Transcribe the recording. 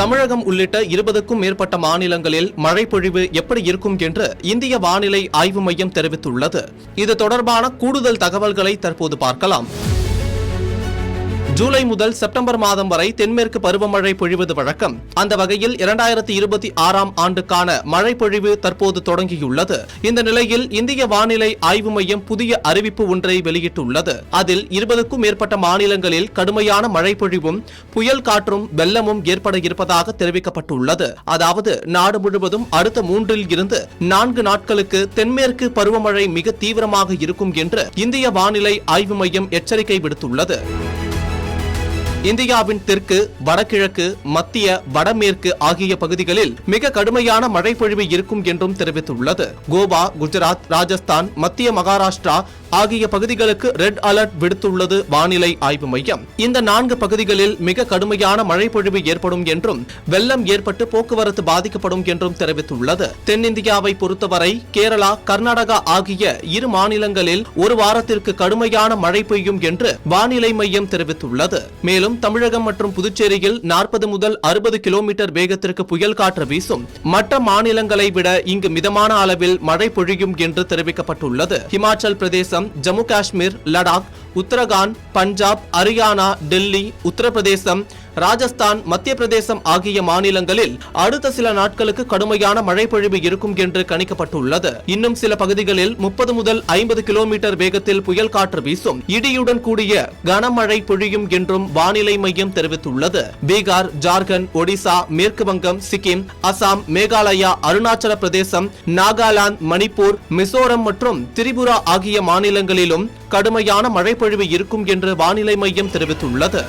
தமிழகம் உள்ளிட்ட 20க்கும் மேற்பட்ட மாநிலங்களில் மழை பொழிவு எப்படி இருக்கும் என்று இந்திய வானிலை ஆய்வு மையம் தெரிவித்துள்ளது. இது தொடர்பான கூடுதல் தகவல்களை தற்போது பார்க்கலாம். ஜூலை முதல் செப்டம்பர் மாதம் வரை தென்மேற்கு பருவமழை பொழிவது வழக்கம். அந்த வகையில் 2026ஆம் ஆண்டுக்கான மழை பொழிவு தற்போது தொடங்கியுள்ளது. இந்த நிலையில் இந்திய வானிலை ஆய்வு மையம் புதிய அறிவிப்பு ஒன்றை வெளியிட்டுள்ளது. அதில் 20க்கும் மேற்பட்ட மாநிலங்களில் கடுமையான மழை பொழிவும் புயல் காற்றும் வெள்ளமும் ஏற்பட இருப்பதாக தெரிவிக்கப்பட்டுள்ளது. அதாவது நாடு முழுவதும் அடுத்த 3 இருந்து 4 நாட்களுக்கு தென்மேற்கு பருவமழை மிக தீவிரமாக இருக்கும் என்று இந்திய வானிலை ஆய்வு மையம் எச்சரிக்கை விடுத்துள்ளது. இந்தியாவின் தெற்கு, வடகிழக்கு, மத்திய, வடமேற்கு ஆகிய பகுதிகளில் மிக கடுமையான மழை பொழிவு இருக்கும் என்றும் தெரிவித்துள்ளது. கோவா, குஜராத், ராஜஸ்தான், மத்திய மகாராஷ்டிரா ஆகிய பகுதிகளுக்கு ரெட் அலர்ட் விடுத்துள்ளது வானிலை ஆய்வு மையம். இந்த 4 பகுதிகளில் மிக கடுமையான மழை பொழிவு ஏற்படும் என்றும் வெள்ளம் ஏற்பட்டு போக்குவரத்து பாதிக்கப்படும் என்றும் தெரிவித்துள்ளது. தென்னிந்தியாவை பொறுத்தவரை கேரளா, கர்நாடகா ஆகிய 2 மாநிலங்களில் ஒரு வாரத்திற்கு கடுமையான மழை பெய்யும் என்று வானிலை மையம் தெரிவித்துள்ளது. மேலும் தமிழகம் மற்றும் புதுச்சேரியில் 40 முதல் 60 கிலோமீட்டர் வேகத்திற்கு புயல் காற்று வீசும். மற்ற மாநிலங்களை விட இங்கு மிதமான அளவில் மழை பொழியும் என்று தெரிவிக்கப்பட்டுள்ளது. ஹிமாச்சல் பிரதேசம், ஜம்மு காஷ்மீர், லடாக், உத்தரகாண்ட், பஞ்சாப், ஹரியானா, டெல்லி, உத்தரப்பிரதேசம், ராஜஸ்தான், மத்திய பிரதேசம் ஆகிய மாநிலங்களில் அடுத்த சில நாட்களுக்கு கடுமையான மழை பொழிவு இருக்கும் என்று கணிக்கப்பட்டுள்ளது. இன்னும் சில பகுதிகளில் 30 முதல் 50 கிலோமீட்டர் வேகத்தில் புயல் காற்று வீசும். இடியுடன் கூடிய கனமழை பொழியும் என்றும் வானிலை மையம் தெரிவித்துள்ளது. பீகார், ஜார்க்கண்ட், ஒடிசா, மேற்கு வங்கம், சிக்கிம், அசாம், மேகாலயா, அருணாச்சல பிரதேசம், நாகாலாந்து, மணிப்பூர், மிசோரம் மற்றும் திரிபுரா ஆகிய மாநிலங்களிலும் கடுமையான மழை பொழிவு இருக்கும் என்று வானிலை மையம் தெரிவித்துள்ளது.